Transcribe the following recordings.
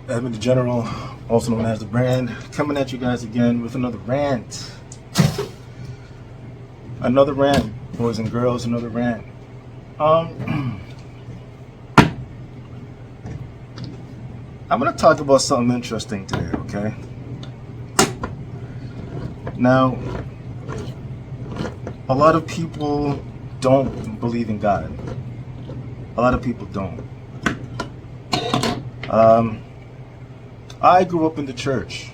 Edmund the General, also known as the Brand, coming at you guys again with another rant. Another rant, boys and girls, another rant. I'm gonna talk about something interesting today, okay? Now, a lot of people don't believe in God. A lot of people don't. I grew up in the church.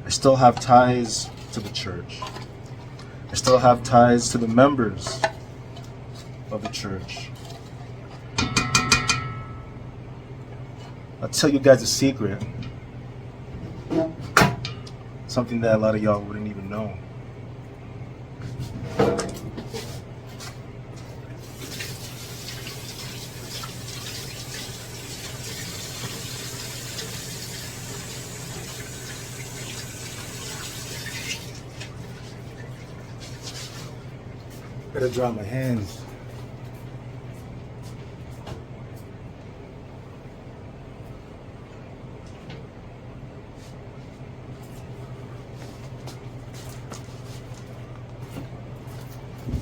I still have ties to the church. I still have ties to the members of the church. I'll tell you guys a secret. Something that a lot of y'all wouldn't even know. Better dry my hands.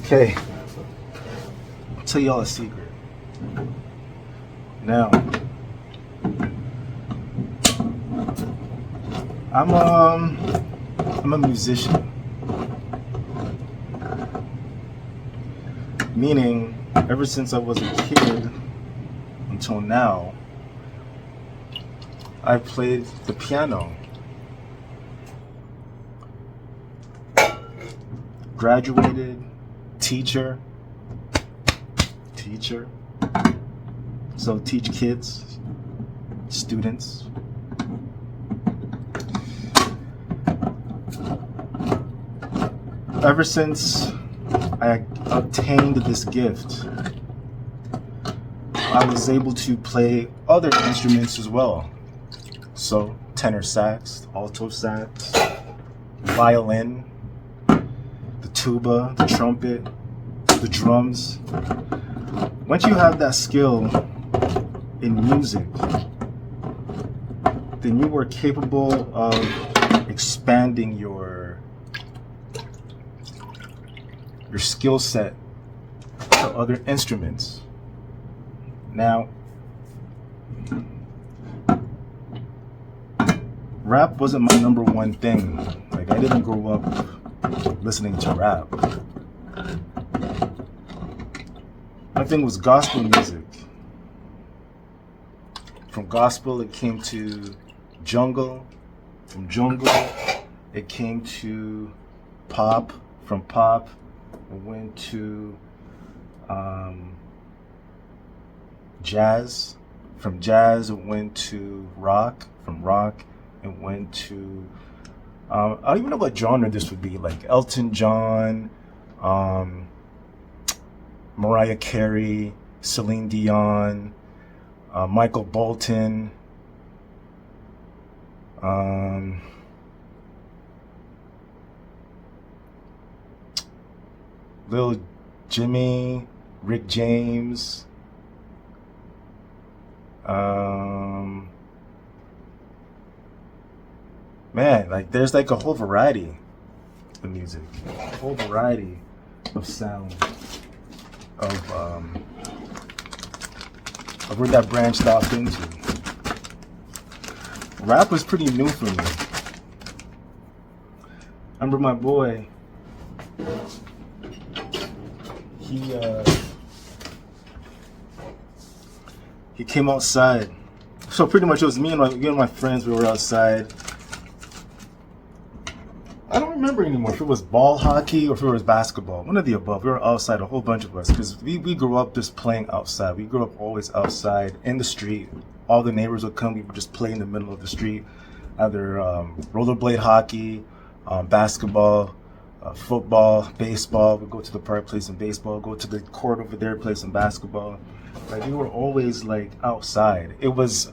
Okay, I'll tell y'all a secret. Now, I'm a musician. Meaning, ever since I was a kid until now, I played the piano. Graduated, teacher. So teach kids, students. Ever since I obtained this gift, I was able to play other instruments as well. So tenor sax, alto sax, violin, the tuba, the trumpet, the drums. Once you have that skill in music, then you are capable of expanding your skill set to other instruments. Now, rap wasn't my number one thing. Like, I didn't grow up listening to rap. My thing was gospel music. From gospel, it came to jungle. From jungle, it came to pop. From pop, it went to jazz. From jazz, it went to rock. From rock, it went to I don't even know what genre this would be. Like Elton John, Mariah Carey, Celine Dion, Michael Bolton, Lil Jimmy, Rick James, man, like there's like a whole variety of music, a whole variety of sound, of where that branched off into. Rap was pretty new for me. I remember my boy, he came outside. So pretty much it was me and my friends. We were outside. I don't remember anymore if it was ball hockey or if it was basketball. One of the above. We were outside, a whole bunch of us, because we grew up just playing outside. We grew up always outside in the street. All the neighbors would come. We would just play in the middle of the street, either rollerblade hockey, basketball, football, baseball. We'd go to the park, play some baseball. Go to the court over there, play some basketball. Like, we were always like outside. It was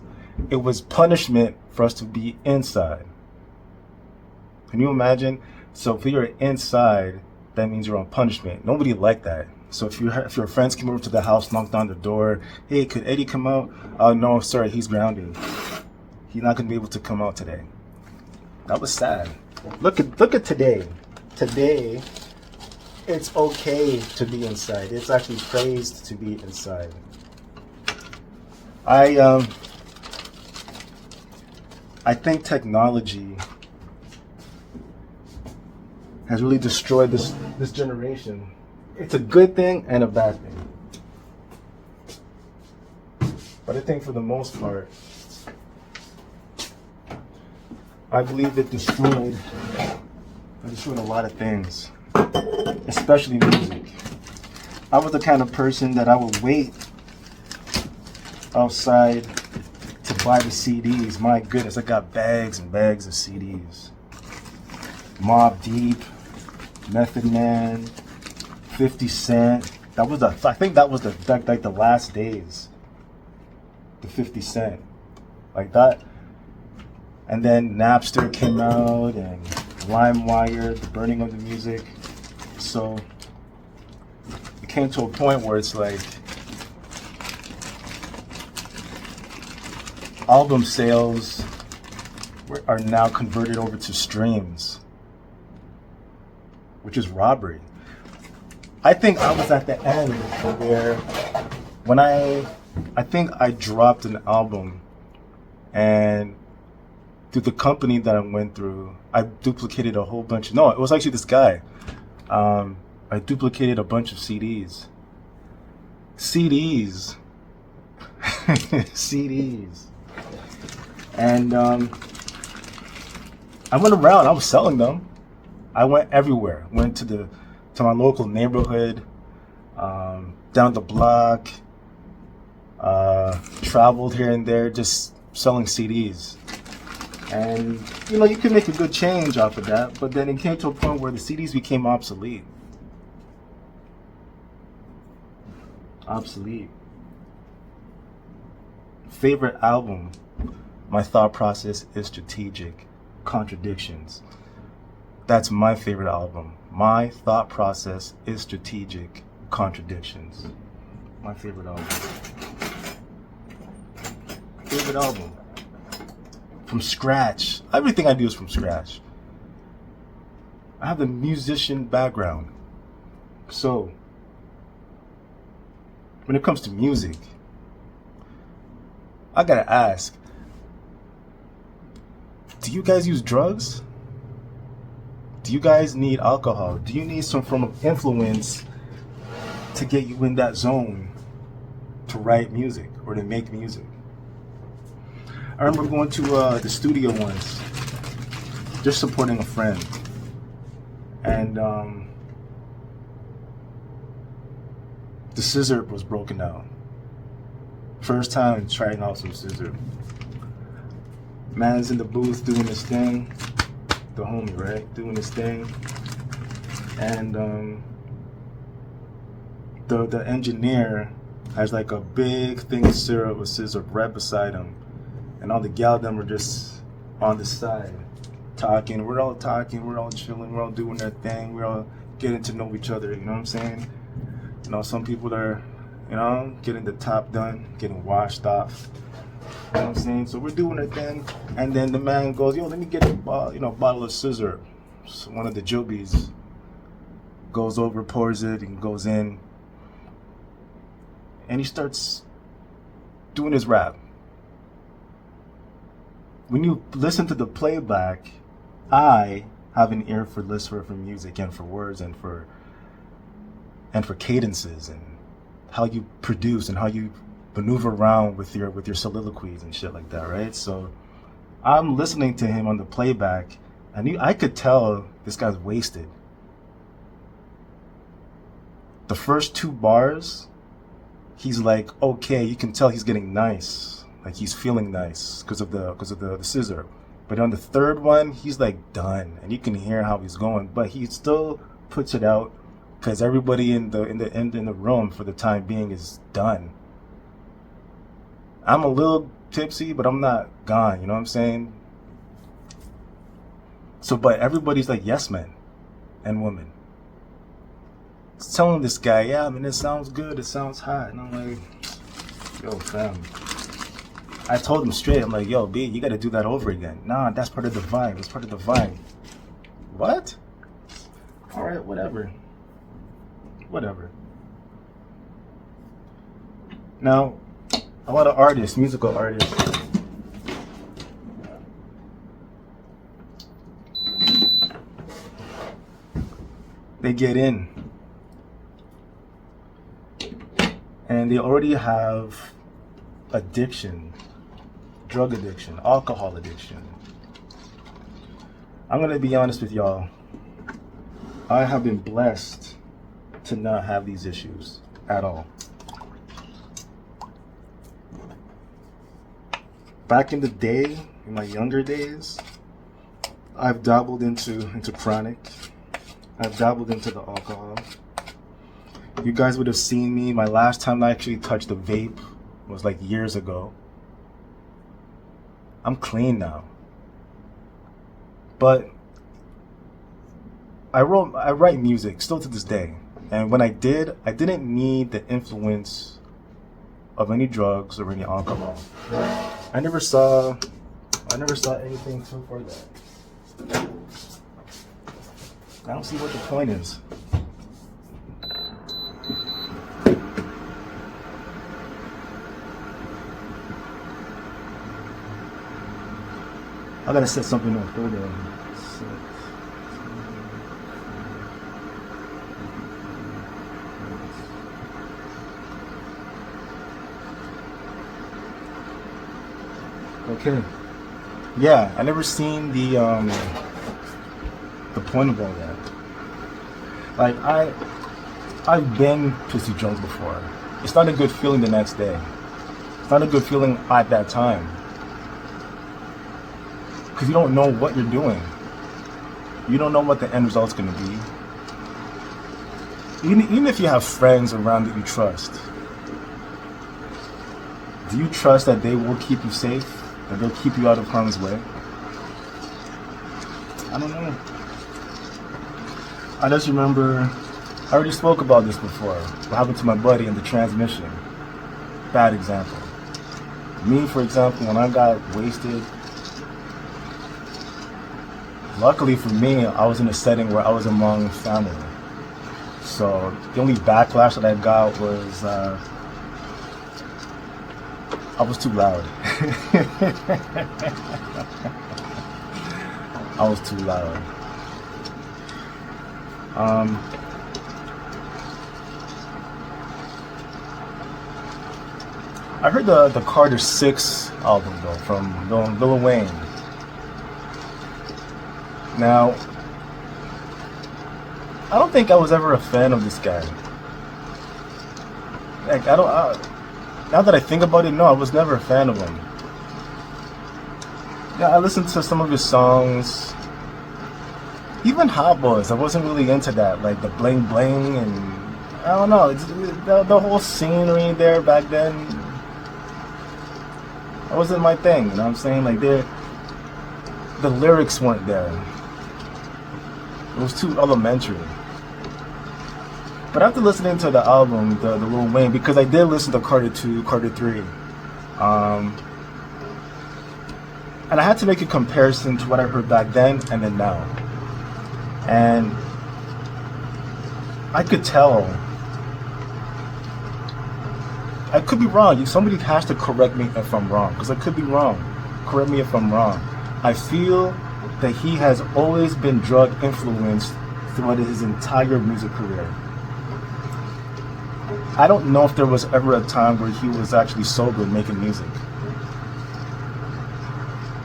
punishment for us to be inside. Can you imagine? So if you're inside, that means you're on punishment. Nobody liked that. So if your friends came over to the house, knocked on the door, hey, could Eddie come out? No, sorry, he's grounded. He's not gonna be able to come out today. That was sad. Look at today. Today, it's okay to be inside. It's actually praised to be inside. I think technology has really destroyed this generation. It's a good thing and a bad thing. But I think for the most part, I believe it destroyed a lot of things, especially music. I was the kind of person that I would wait outside to buy the CDs. My goodness, I got bags and bags of CDs. Mobb Deep, Method Man, 50 Cent. I think that was the last days. The 50 Cent, like that. And then Napster came out and LimeWire, the burning of the music. So it came to a point where it's like album sales are now converted over to streams, which is robbery. I think I was at the end where when I think I dropped an album, and through the company that I went through, I duplicated a whole bunch. No, it was actually this guy. I duplicated a bunch of CDs. CDs. And I went around. I was selling them. I went everywhere. Went to my local neighborhood, down the block. Traveled here and there, just selling CDs. And you could make a good change off of that, but then it came to a point where the CDs became obsolete. Favorite album? My thought process is strategic. Contradictions. That's my favorite album. My thought process is strategic. Contradictions. My favorite album. Favorite album. From scratch. Everything I do is from scratch. I have the musician background. So, when it comes to music, I gotta ask, do you guys use drugs? Do you guys need alcohol? Do you need some form of influence to get you in that zone to write music or to make music? I remember going to the studio once, just supporting a friend, and the scissor was broken out. First time trying out some scissor. Man's in the booth doing his thing, the homie, right? Doing his thing, and the engineer has like a big thing of syrup with scissor right beside him. And all the gal them were just on the side talking. We're all talking, we're all chilling, we're all doing their thing, we're all getting to know each other, you know what I'm saying? Some people are, getting the top done, getting washed off. You know what I'm saying? So we're doing our thing, and then the man goes, let me get a bottle of scissor. So one of the jobbies goes over, pours it, and goes in, and he starts doing his rap. When you listen to the playback, I have an ear for music and for words and for cadences and how you produce and how you maneuver around with your soliloquies and shit like that, right? So I'm listening to him on the playback, and I could tell this guy's wasted. The first 2 bars, he's like, okay, you can tell he's getting nice. Like he's feeling nice because of the scissor. But on the third one, he's like done, and you can hear how he's going. But he still puts it out because everybody in the room for the time being is done. I'm a little tipsy, but I'm not gone. You know what I'm saying? So, but everybody's like yes men and women. telling this guy, yeah, I mean, it sounds good, it sounds hot. And I'm like, yo, fam. I told him straight, I'm like, yo, B, you gotta do that over again. Nah, that's part of the vibe. That's part of the vibe. What? All right, whatever. Whatever. Now, a lot of artists, musical artists, they get in and they already have addiction, drug addiction, alcohol addiction. I'm gonna be honest with y'all. I have been blessed to not have these issues at all. Back in the day, in my younger days, I've dabbled into chronic. I've dabbled into the alcohol. You guys would have seen me. My last time I actually touched a vape was like years ago. I'm clean now. But I write music still to this day. And when I did, I didn't need the influence of any drugs or any alcohol. I never saw anything for that. I don't see what the point is. I gotta set something up. Hold on. Okay. Yeah, I never seen the point of all that. Like I've been pissy drunk before. It's not a good feeling the next day. It's not a good feeling at that time. Because you don't know what you're doing. You don't know what the end result's gonna be. Even if you have friends around that you trust, do you trust that they will keep you safe? That they'll keep you out of harm's way? I don't know. I just remember, I already spoke about this before. What happened to my buddy in the transmission. Bad example. Me, for example, when I got wasted, luckily for me, I was in a setting where I was among family. So the only backlash that I got was I was too loud. I was too loud. I heard the Carter 6 album though from Lil Wayne. Now, I don't think I was ever a fan of this guy. Like now that I think about it, no, I was never a fan of him. Yeah, I listened to some of his songs. Even Hot Boys, I wasn't really into that. Like the bling bling and I don't know. The whole scenery there back then, that wasn't my thing. You know what I'm saying? Like the lyrics weren't there. It was too elementary. But after listening to the album, the Lil Wayne, because I did listen to Carter 2, Carter 3, and I had to make a comparison to what I heard back then and then now. And I could tell, I could be wrong. Somebody has to correct me if I'm wrong, because I could be wrong. Correct me if I'm wrong. I feel that he has always been drug influenced throughout his entire music career. I don't know if there was ever a time where he was actually sober making music.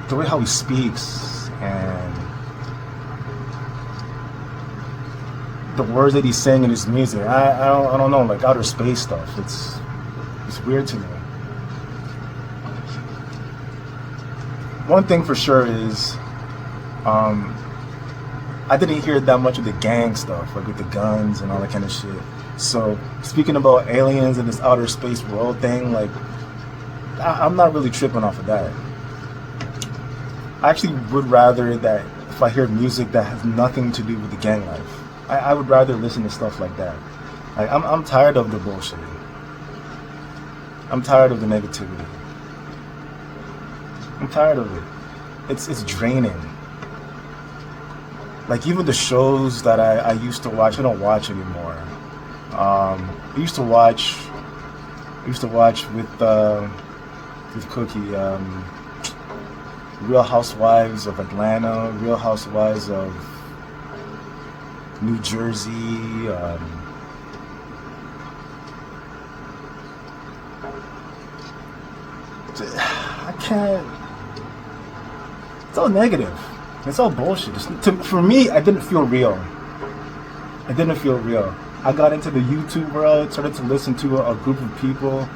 The way how he speaks and the words that he's saying in his music, I don't know, like outer space stuff. It's weird to me. One thing for sure is, I didn't hear that much of the gang stuff, like with the guns and all that kind of shit. So speaking about aliens and this outer space world thing, like I'm not really tripping off of that. I actually would rather that if I hear music that has nothing to do with the gang life, I would rather listen to stuff like that. Like I'm tired of the bullshit. I'm tired of the negativity. I'm tired of it. It's draining. Like even the shows that I used to watch, I don't watch anymore. I used to watch with Cookie, Real Housewives of Atlanta, Real Housewives of New Jersey. I can't. It's all negative. It's all bullshit. For me, I didn't feel real. It didn't feel real. I got into the YouTube world, started to listen to a group of people,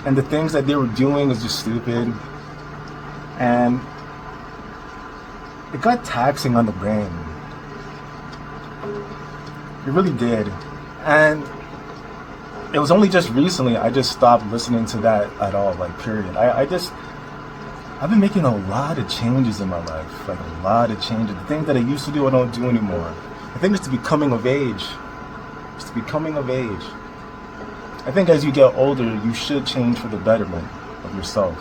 and the things that they were doing was just stupid. And it got taxing on the brain. It really did. And it was only just recently I just stopped listening to that at all, like period. I've been making a lot of changes in my life, like a lot of changes. The things that I used to do, I don't do anymore. I think it's becoming of age. It's becoming of age. I think as you get older, you should change for the betterment of yourself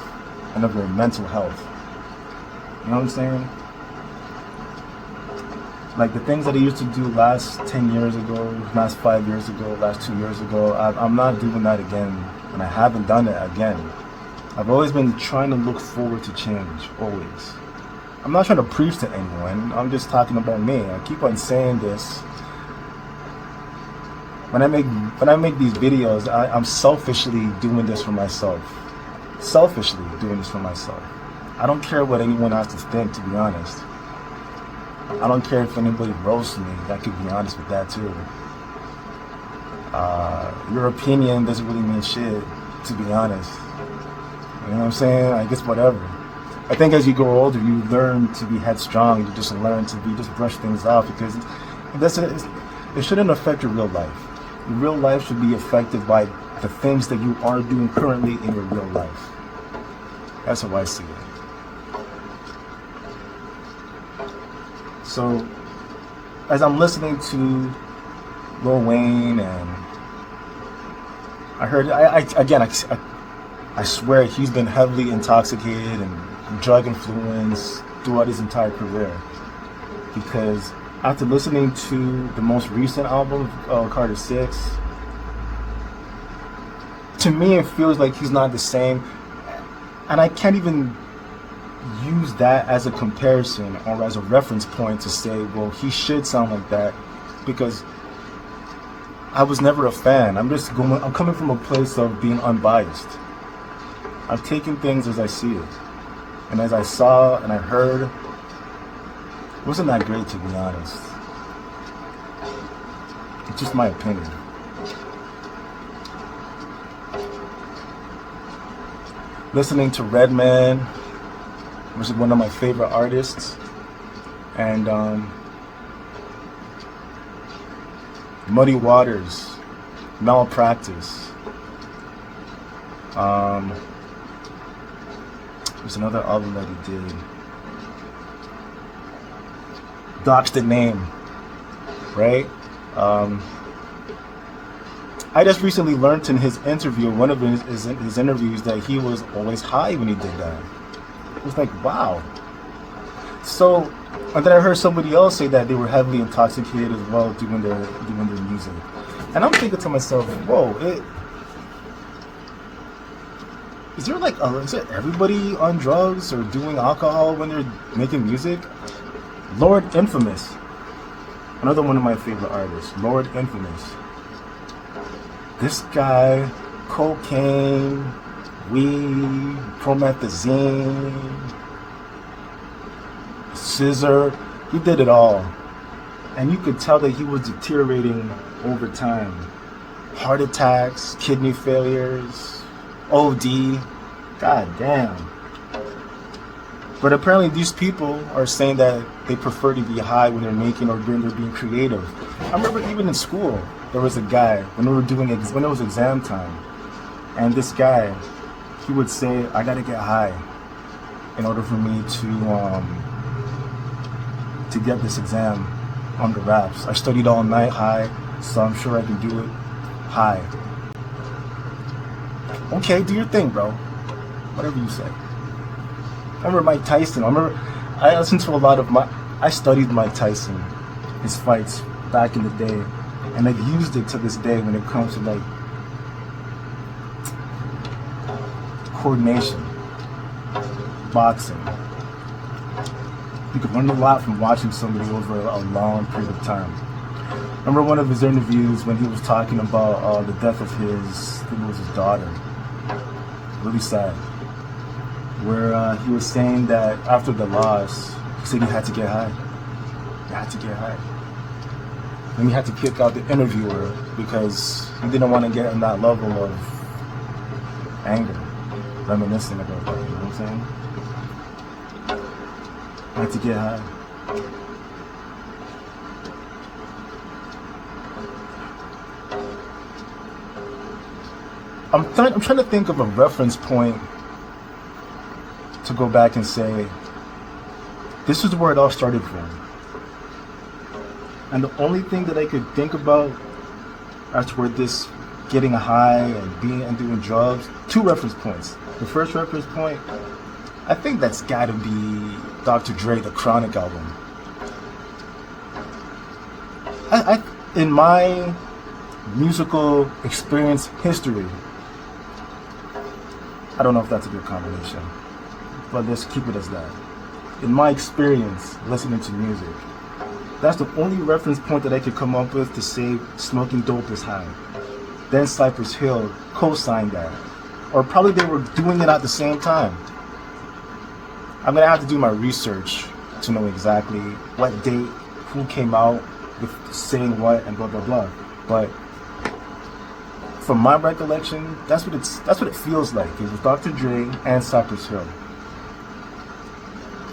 and of your mental health. You know what I'm saying? Like the things that I used to do last 10 years ago, last 5 years ago, last 2 years ago, I'm not doing that again. And I haven't done it again. I've always been trying to look forward to change, always. I'm not trying to preach to anyone, I'm just talking about me. I keep on saying this. When I make these videos, I'm selfishly doing this for myself. Selfishly doing this for myself. I don't care what anyone has to think, to be honest. I don't care if anybody roasts me, I could be honest with that too. Your opinion doesn't really mean shit, to be honest. You know what I'm saying? I guess whatever. I think as you grow older, you learn to be headstrong. You just learn to just brush things off because it shouldn't affect your real life. Your real life should be affected by the things that you are doing currently in your real life. That's how I see it. So, as I'm listening to Lil Wayne and I swear he's been heavily intoxicated and drug influenced throughout his entire career. Because after listening to the most recent album, Carter 6, to me it feels like he's not the same. And I can't even use that as a comparison or as a reference point to say, well, he should sound like that, because I was never a fan. I'm coming from a place of being unbiased. I've taken things as I see it. And as I saw and I heard, it wasn't that great, to be honest. It's just my opinion. Listening to Redman, which is one of my favorite artists, and Muddy Waters, Malpractice. There's another album that he did. Doc's the Name, right? I just recently learned in his interview, one of his interviews, that he was always high when he did that. It was like, wow. So, and then I heard somebody else say that they were heavily intoxicated as well doing their music. And I'm thinking to myself, whoa, is it everybody on drugs or doing alcohol when they're making music? Lord Infamous, another one of my favorite artists, Lord Infamous. This guy, cocaine, weed, promethazine, scissor, he did it all. And you could tell that he was deteriorating over time. Heart attacks, kidney failures, OD, god damn. But apparently these people are saying that they prefer to be high when they're making or when they're being creative. I remember even in school, there was a guy, when it was exam time, and this guy, he would say, I gotta get high in order for me to get this exam on the wraps. I studied all night high, so I'm sure I can do it high. Okay, do your thing, bro. Whatever you say. I remember Mike Tyson. I listened to a lot of I studied Mike Tyson, his fights back in the day, and I've used it to this day when it comes to like coordination, boxing. You can learn a lot from watching somebody over a long period of time. I remember one of his interviews when he was talking about the death of I think it was his daughter. Really sad. Where he was saying that after the loss, he said he had to get high. He had to get high. And he had to kick out the interviewer because he didn't want to get on that level of anger, reminiscing about that, you know what I'm saying? I had to get high. I'm trying to think of a reference point to go back and say, this is where it all started from. And the only thing that I could think about as where this getting high and doing drugs, two reference points. The first reference point, I think that's gotta be Dr. Dre, the Chronic album. In my musical experience history, I don't know if that's a good combination, but let's keep it as that. In my experience listening to music, that's the only reference point that I could come up with to say smoking dope is high. Then Cypress Hill co-signed that. Or probably they were doing it at the same time. I'm gonna have to do my research to know exactly what date, who came out with saying what, and blah blah blah. But from my recollection, that's what it feels like. It was Dr. Dre and Cypress Hill.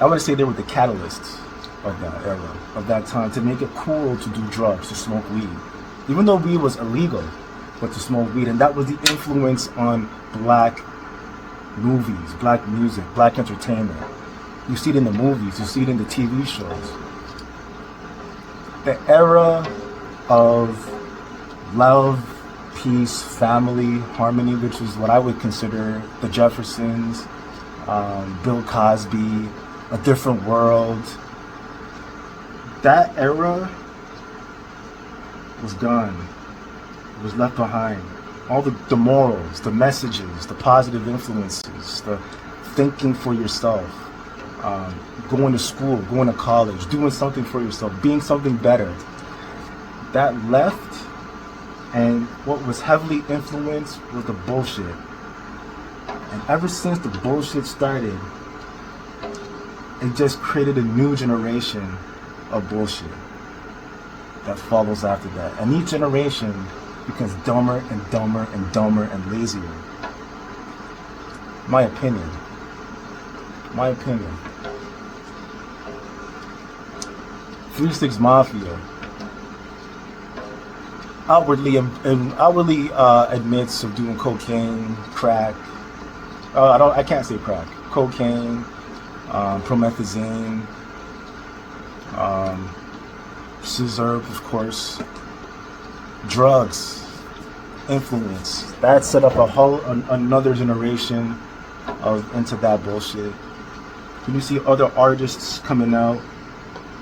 I want to say they were the catalysts of that era, of that time, to make it cool to do drugs, to smoke weed. Even though weed was illegal, but to smoke weed. And that was the influence on black movies, black music, black entertainment. You see it in the movies, you see it in the TV shows. The era of love, peace, family, harmony, which is what I would consider the Jeffersons, Bill Cosby, A Different World. That era was gone. It was left behind. All the morals, the messages, the positive influences, the thinking for yourself, going to school, going to college, doing something for yourself, being something better. That left. And what was heavily influenced was the bullshit. And ever since the bullshit started, it just created a new generation of bullshit that follows after that. And each generation becomes dumber and dumber and dumber and lazier. My opinion. My opinion. 3 6 Mafia outwardly admits of doing cocaine, crack. I can't say crack. Cocaine, promethazine, scissor, of course. Drugs, influence. That set up another generation into that bullshit. When you see other artists coming out,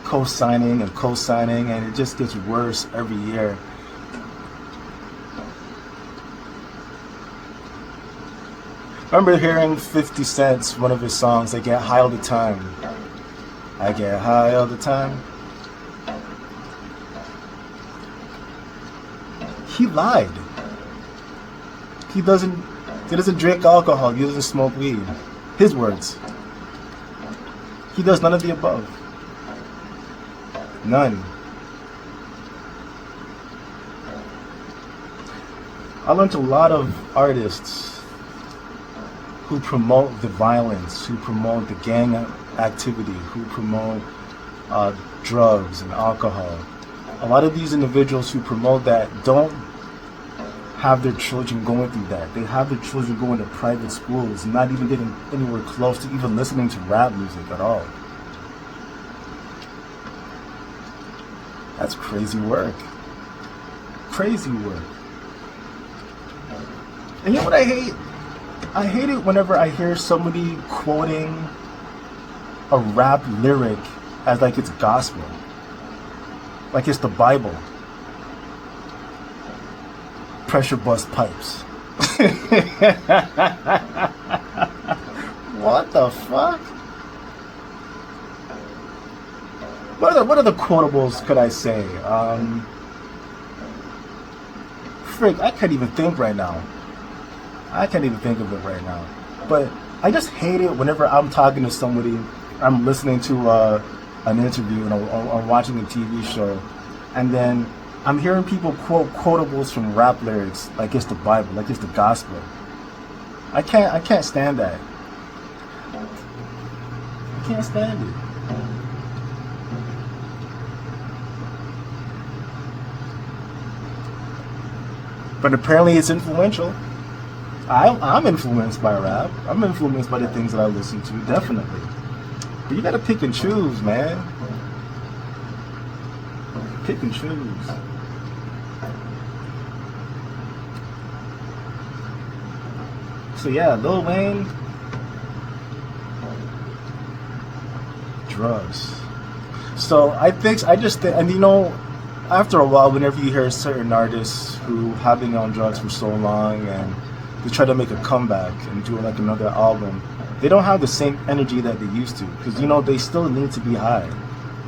co-signing, and it just gets worse every year. I remember hearing 50 Cent's, one of his songs, I get high all the time. I get high all the time. He lied. He doesn't drink alcohol, he doesn't smoke weed. His words. He does none of the above. None. I learned a lot of artists who promote the violence, who promote the gang activity, who promote drugs and alcohol. A lot of these individuals who promote that don't have their children going through that. They have their children going to private schools, not even getting anywhere close to even listening to rap music at all. That's crazy work. crazy work. And you know what I hate? I hate it whenever I hear somebody quoting a rap lyric as like it's gospel. Like it's the Bible. Pressure bust pipes. What the fuck? What other quotables could I say? Frick, I can't even think right now. I can't even think of it right now. But I just hate it whenever I'm talking to somebody, I'm listening to an interview, or watching a TV show, and then I'm hearing people quote quotables from rap lyrics like it's the Bible, like it's the gospel. I can't stand that. I can't stand it. But apparently it's influential. I'm influenced by rap. I'm influenced by the things that I listen to, definitely. But you gotta pick and choose, man. Pick and choose. So yeah, Lil Wayne, drugs. So and you know, after a while, whenever you hear certain artists who have been on drugs for so long and they try to make a comeback and do like another album, they don't have the same energy that they used to, because you know they still need to be high,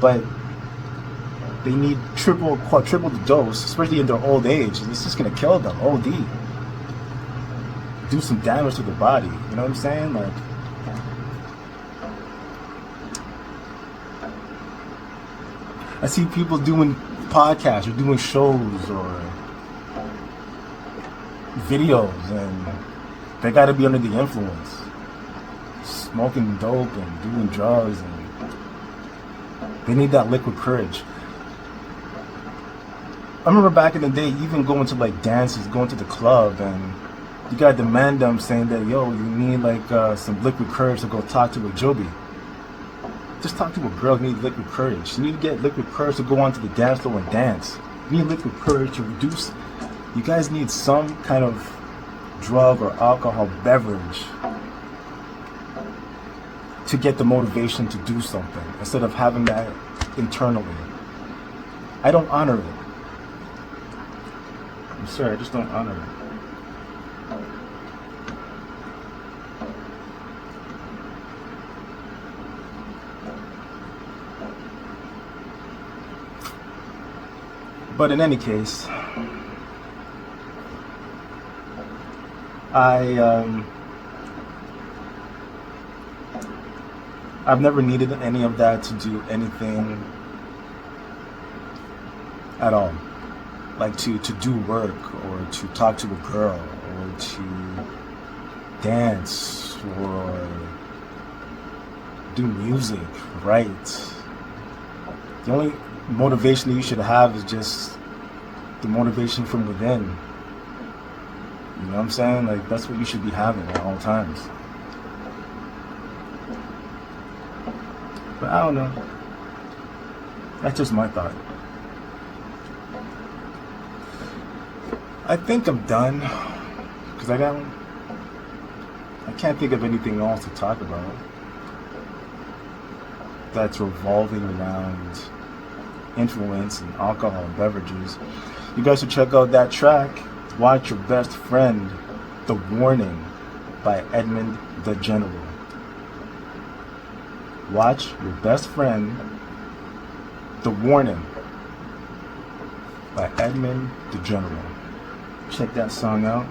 but they need triple, quadruple the dose, especially in their old age. It's just gonna kill them. OD, do some damage to their body. You know what I'm saying? Like, I see people doing podcasts or doing shows or videos, and they got to be under the influence, smoking dope and doing drugs, and they need that liquid courage. I remember back in the day, even going to like dances, going to the club, and you gotta demand them saying that, yo, you need like some liquid courage to go talk to a joby. Just talk to a girl. You need liquid courage. You need to get liquid courage to go onto the dance floor and dance. You need liquid courage to reduce. You guys need some kind of drug or alcohol beverage to get the motivation to do something, instead of having that internally. I don't honor it. I'm sorry, I just don't honor it. But in any case, I've never needed any of that to do anything at all. Like to do work, or to talk to a girl, or to dance, or do music, write. The only motivation that you should have is just the motivation from within. You know what I'm saying? Like, that's what you should be having at all times. But I don't know. That's just my thought. I think I'm done, because I can't think of anything else to talk about that's revolving around influence and alcohol and beverages. You guys should check out that track, Watch Your Best Friend, The Warning, by Edmund the General. Watch Your Best Friend, The Warning, by Edmund the General. Check that song out.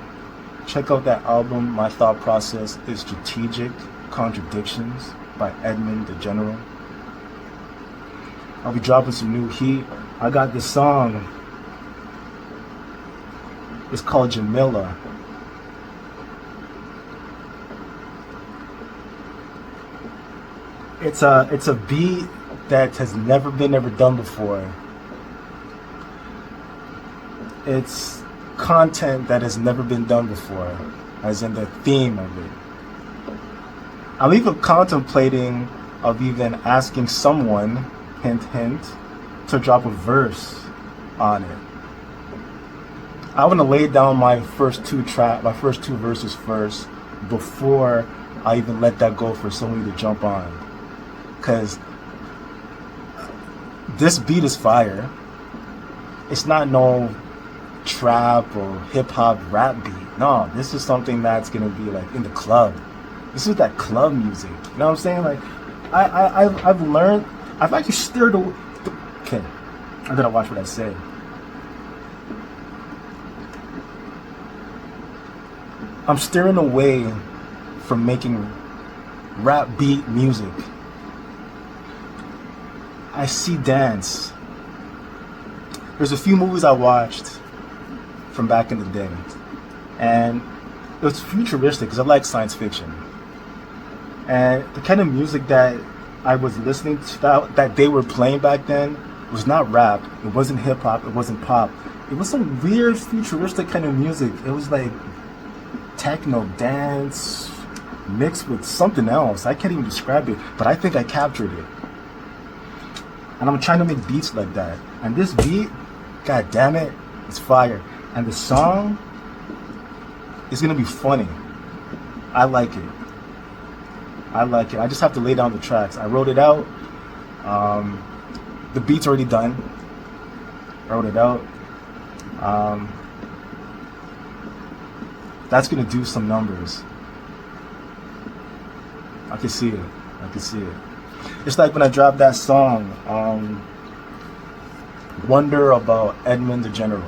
Check out that album, My Thought Process is Strategic Contradictions, by Edmund the General. I'll be dropping some new heat. I got this song. It's called Jamila. It's a beat that has never been ever done before. It's content that has never been done before, as in the theme of it. I'm even contemplating of even asking someone, hint hint, to drop a verse on it. I want to lay down my first two verses first before I even let that go for somebody to jump on. Cause this beat is fire. It's not no trap or hip hop rap beat. No, this is something that's gonna be like in the club. This is that club music. You know what I'm saying? Like, I've learned. I've actually steered away. Okay, I gotta watch what I say. I'm steering away from making rap beat music. I see dance. There's a few movies I watched from back in the day, and it was futuristic because I like science fiction. And the kind of music that I was listening to, that they were playing back then, was not rap. It wasn't hip hop. It wasn't pop. It was some weird futuristic kind of music. It was like techno dance mixed with something else. I can't even describe it, but I think I captured it. And I'm trying to make beats like that. And this beat, god damn it, it's fire. And the song is gonna be funny. I like it. I like it. I just have to lay down the tracks. I wrote it out. The beat's already done. I wrote it out. That's gonna do some numbers. I can see it. I can see it. It's like when I dropped that song, Wonder about Edmund the General.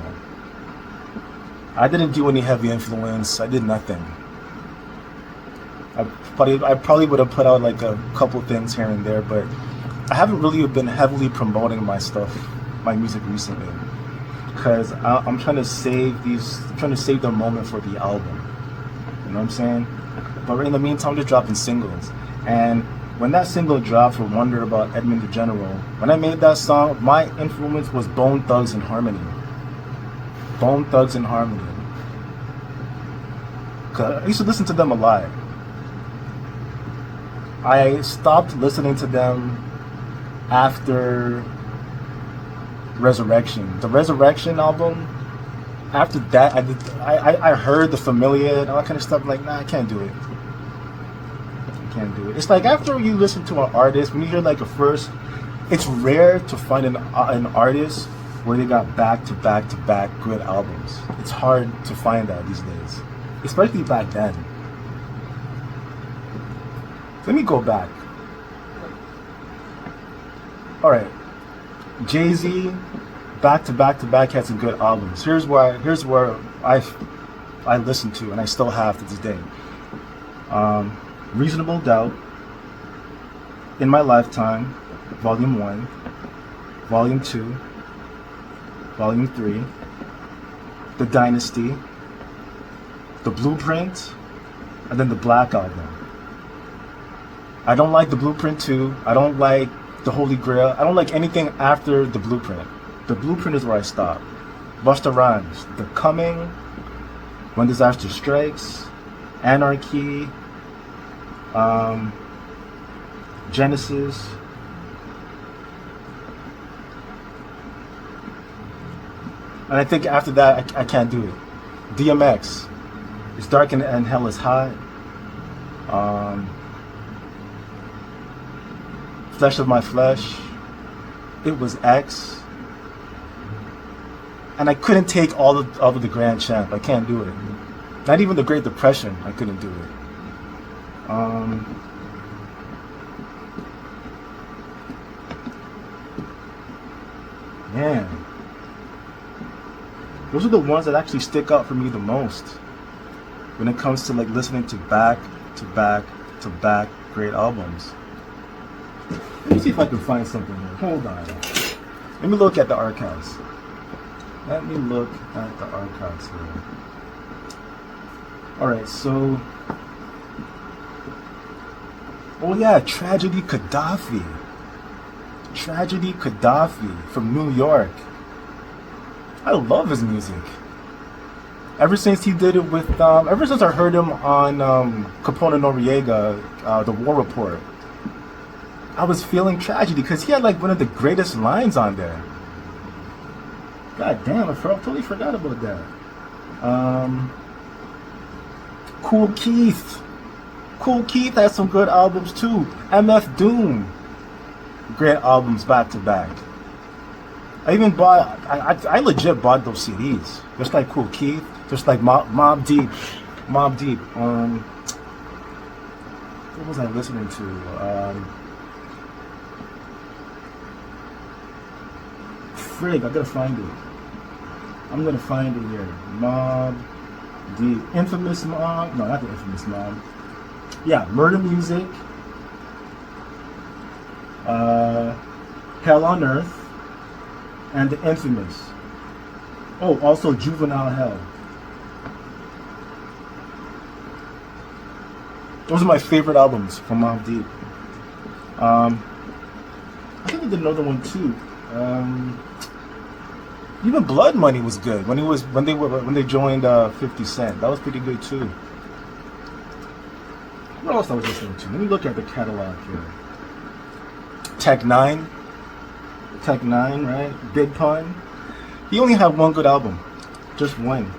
I didn't do any heavy influence. I did nothing. I probably would have put out like a couple things here and there, but I haven't really been heavily promoting my stuff, my music recently, because I'm trying to save the moment for the album. You know what I'm saying? But in the meantime, I'm just dropping singles. And when that single dropped for Wonder About Edmund the General, when I made that song, my influence was Bone Thugs and Harmony. Bone Thugs and Harmony. 'Cause I used to listen to them a lot. I stopped listening to them after Resurrection. The Resurrection album, after that, I heard The Familiar and all that kind of stuff. I'm like, nah, I can't do it. I can't do it. It's like after you listen to an artist, when you hear like a first, it's rare to find an artist where they got back to back good albums. It's hard to find that these days, especially back then. Let me go back. All right, Jay-Z, back to back had some good albums. Here's where I listen to, and I still have to this day. Reasonable Doubt, In My Lifetime, Volume 1, Volume 2, Volume 3, The Dynasty, The Blueprint, and then the Black Album. I don't like the Blueprint 2. I don't like the Holy Grail. I don't like anything after the Blueprint. The Blueprint is where I stop. Busta Rhymes, The Coming, When Disaster Strikes, Anarchy, Genesis. And I think after that, I can't do it. DMX, It's Dark and Hell is Hot. Flesh of My Flesh, It Was X, and I couldn't take all of the Grand Champ. I can't do it. Not even the Great Depression, I couldn't do it. Man, those are the ones that actually stick out for me the most when it comes to like listening to back great albums. Let me see if I can find something here. Hold on. Let me look at the archives. Let me look at the archives here. Alright, so... Oh yeah, Tragedy Gaddafi. Tragedy Gaddafi from New York. I love his music. Ever since he did it with... ever since I heard him on Capone Noriega, The War Report, I was feeling tragedy because he had like one of the greatest lines on there. God damn, I totally forgot about that. Um, Cool Keith. Cool Keith has some good albums too. MF Doom. Great albums back to back. I even bought, I legit bought those CDs. Just like Cool Keith, just like Mob Deep. Mob Deep. What was I listening to? Frig, I gotta find it. I'm gonna find it here. Mob Deep. Infamous Mob. No, not the Infamous Mob. Yeah, Murder Music. Hell on Earth. And the Infamous. Oh, also Juvenile Hell. Those are my favorite albums from Mobb Deep. I think I did another one too. Even Blood Money was good when they joined 50 Cent. That was pretty good too. What else I was listening to? Let me look at the catalog here. Tech Nine, right? Big Pun. He only had one good album, just one,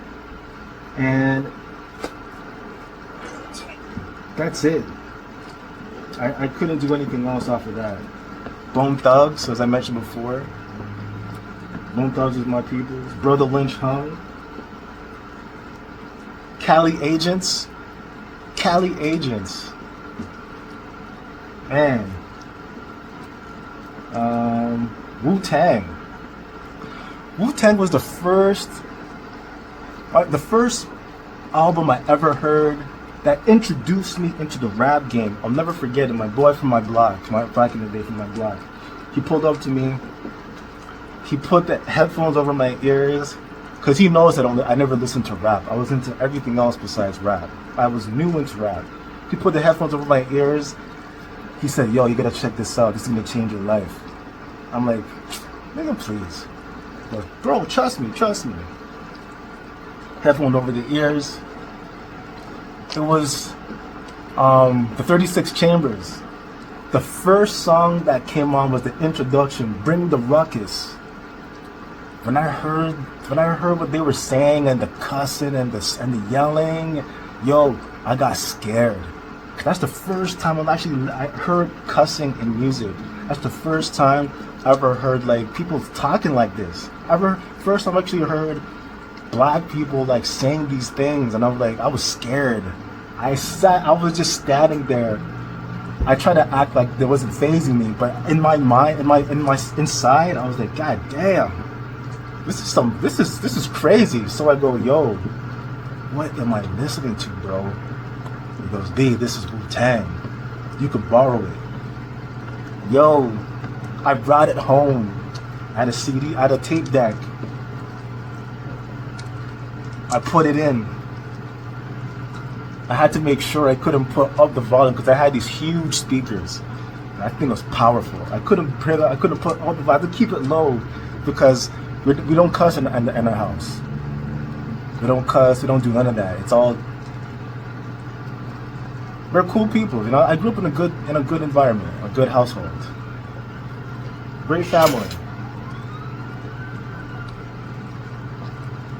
and that's it. I couldn't do anything else off of that. Bone Thugs, as I mentioned before. Bone Thugs is my people's. Brother Lynch Hung. Cali Agents. Man. Wu-Tang. Wu-Tang was the first album I ever heard that introduced me into the rap game. I'll never forget it. My boy from my block, back in the day from my block, he pulled up to me. He put the headphones over my ears because he knows that I never listened to rap. I was into everything else besides rap. I was new into rap. He put the headphones over my ears. He said, "Yo, you gotta check this out. This is gonna change your life." I'm like, "Nigga, please." But, bro, trust me. Headphones over the ears. It was the 36 Chambers. The first song that came on was the introduction, "Bring the Ruckus." When I heard what they were saying and the cussing and the yelling, yo, I got scared. That's the first time I heard cussing in music. That's the first time I ever heard like people talking like this. First time I actually heard black people like saying these things, and I was scared. I was just standing there. I tried to act like there wasn't phasing me, but in my mind, in my inside, I was like, God damn, this is crazy. So I go, yo, what am I listening to, bro? He goes, B, this is Wu-Tang. You could borrow it. Yo, I brought it home. I had a CD, I had a tape deck. I put it in. I had to make sure I couldn't put up the volume because I had these huge speakers. That thing was powerful. I couldn't put up the volume. I had to keep it low because we don't cuss in our house. We don't cuss. We don't do none of that. It's all. We're cool people, you know. I grew up in a good environment, a good household, great family,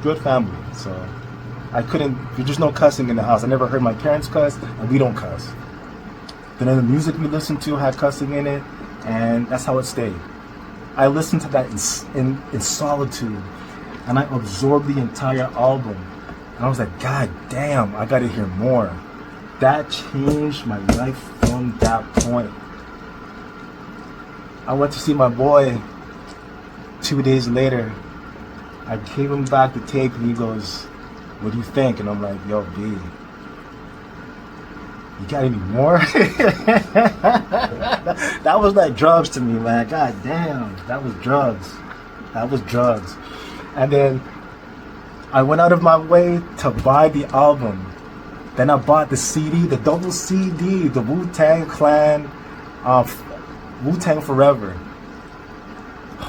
good family. So. There's just no cussing in the house. I never heard my parents cuss, and we don't cuss. Then the music we listened to had cussing in it, and that's how it stayed. I listened to that in solitude, and I absorbed the entire album. And I was like, God damn, I gotta hear more. That changed my life from that point. I went to see my boy 2 days later. I gave him back the tape, and he goes, "What do you think?" And I'm like, "Yo, B, you got any more?" That was like drugs to me, man. God damn, that was drugs. And then I went out of my way to buy the album. Then I bought the CD, the double CD, the Wu-Tang Clan, Wu-Tang Forever.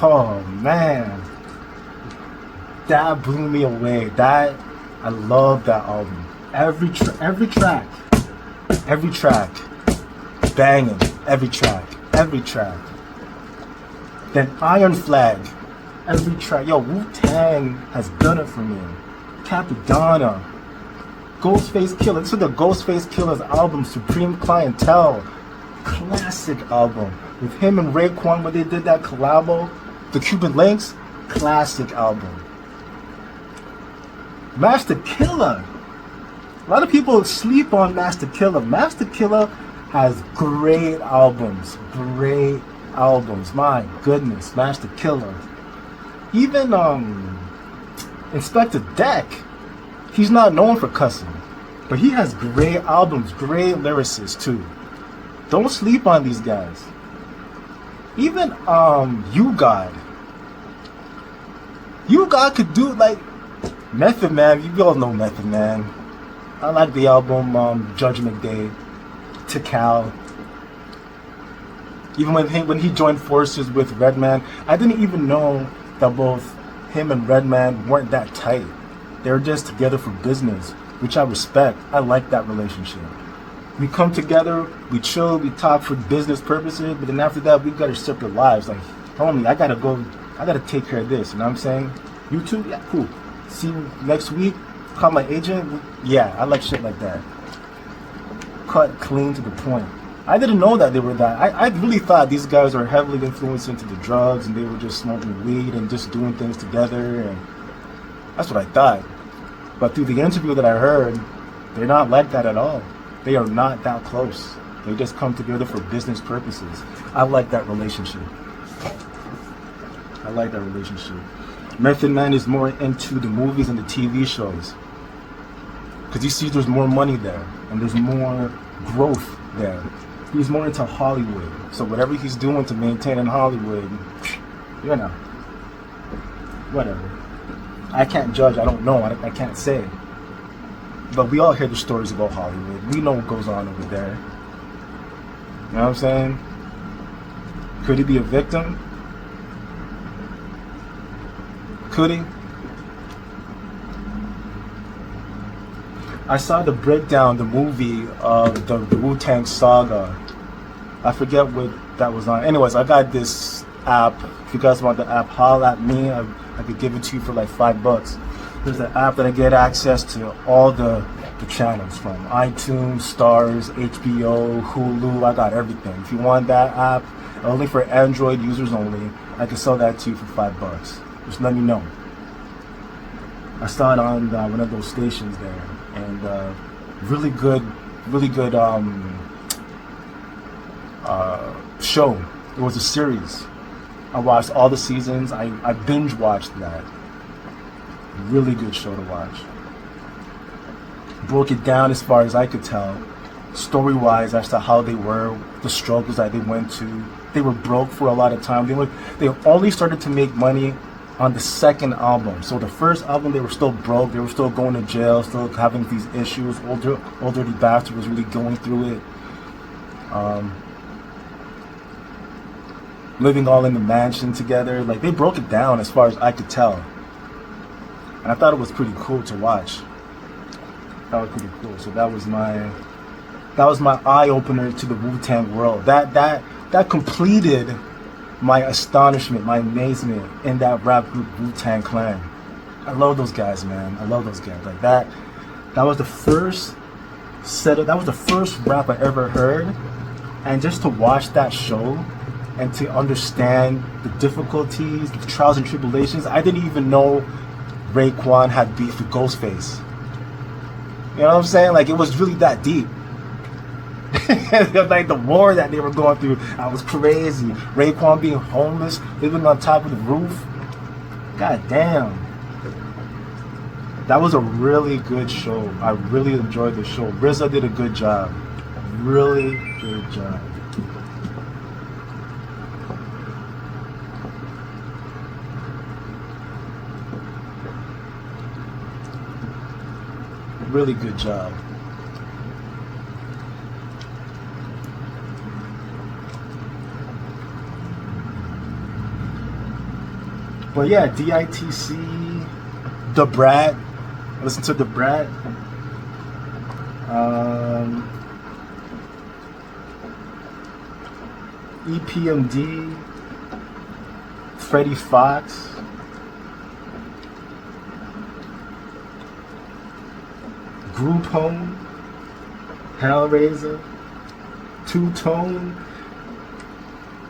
Oh man, that blew me away. I love that album. Every track, banging. Every track. Then Iron Flag, every track. Yo, Wu-Tang has done it for me. Capadonna, Ghostface Killer. This is the Ghostface Killer's album, Supreme Clientele. Classic album. With him and Raekwon when they did that collabo, the Cuban Links, classic album. Master Killer. A lot of people sleep on Master Killer. Master Killer has great albums. Great albums. My goodness, Master Killer. Even Inspector Deck. He's not known for cussing, but he has great albums, great lyricists too. Don't sleep on these guys. Even You God. You God could do like Method Man. You all know Method Man. I like the album Judgment Day, Tikal. Even when he joined forces with Redman, I didn't even know that both him and Redman weren't that tight. They were just together for business, which I respect. I like that relationship. We come together, we chill, we talk for business purposes, but then after that, we got our separate lives. Like, homie, I gotta take care of this, you know what I'm saying? You too? Yeah, cool. See you next week, call my agent. Yeah, I like shit like that. Cut clean to the point. I didn't know that they were that. I really thought these guys were heavily influenced into the drugs and they were just smoking weed and just doing things together, and that's what I thought. But through the interview that I heard, they're not like that at all. They are not that close. They just come together for business purposes. I like that relationship. I like that relationship. Method Man is more into the movies and the TV shows, because he sees there's more money there and there's more growth there. He's more into Hollywood. So whatever he's doing to maintain in Hollywood, you know, whatever. I can't judge. I don't know. I can't say. But we all hear the stories about Hollywood. We know what goes on over there. You know what I'm saying? Could he be a victim? Could he? I saw the breakdown, the movie of the Wu-Tang saga. I forget what that was on. Anyways, I got this app. If you guys want the app, holla at me. I could give it to you for like $5. There's an app that I get access to all the channels from iTunes, Stars, HBO, Hulu. I got everything. If you want that app, only for Android users only, I can sell that to you for $5. Just let me know. I saw it on one of those stations there, and really good show. It was a series. I watched all the seasons. I binge watched that. Really good show to watch. Broke it down as far as I could tell, story-wise, as to how they were, the struggles that they went to. They were broke for a lot of time. They only started to make money on the second album. So the first album, they were still broke. They were still going to jail, still having these issues. Old Dirty Bastard was really going through it. Living all in the mansion together. Like, they broke it down as far as I could tell. And I thought it was pretty cool to watch. That was pretty cool. So that was my eye opener to the Wu-Tang world. That completed my astonishment, my amazement in that rap group Wu-Tang Clan. I love those guys, man. I love those guys. Like that was the first that was the first rap I ever heard. And just to watch that show and to understand the difficulties, the trials and tribulations. I didn't even know Raekwon had beef with Ghostface. You know what I'm saying? Like, it was really that deep. Like, the war that they were going through, I was crazy. Raekwon being homeless, living on top of the roof. God damn. That was a really good show. I really enjoyed the show. RZA did a good job. Really good job. Really good job. But yeah, DITC, The Brat. Listen to The Brat. EPMD, Freddie Fox. Group Home, Hellraiser, Two Tone,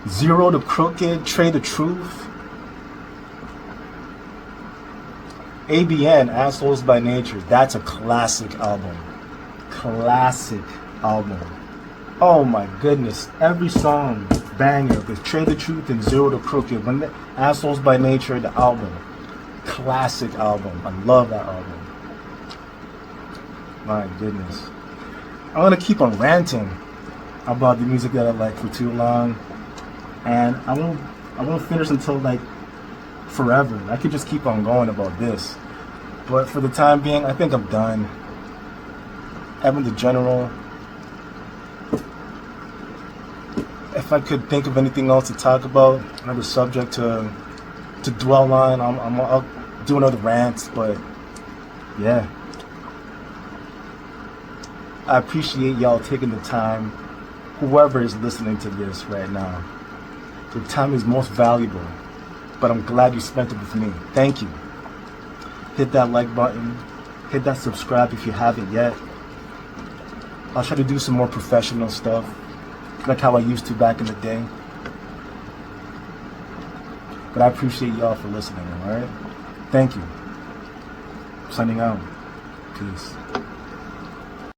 Zero to Crooked, Trey the Truth, ABN, Assholes by Nature. That's a classic album. Classic album. Oh my goodness. Every song, banger. With Trey the Truth and Zero to Crooked. When Assholes by Nature, the album. Classic album. I love that album. My goodness. I'm gonna keep on ranting about the music that I like for too long. And I won't finish until like forever. I could just keep on going about this. But for the time being, I think I'm done. Edmund the General. If I could think of anything else to talk about, another subject to dwell on, I'll do another rant. But yeah, I appreciate y'all taking the time. Whoever is listening to this right now, your time is most valuable. But I'm glad you spent it with me. Thank you. Hit that like button. Hit that subscribe if you haven't yet. I'll try to do some more professional stuff, like how I used to back in the day. But I appreciate y'all for listening, alright? Thank you. Signing out. Peace.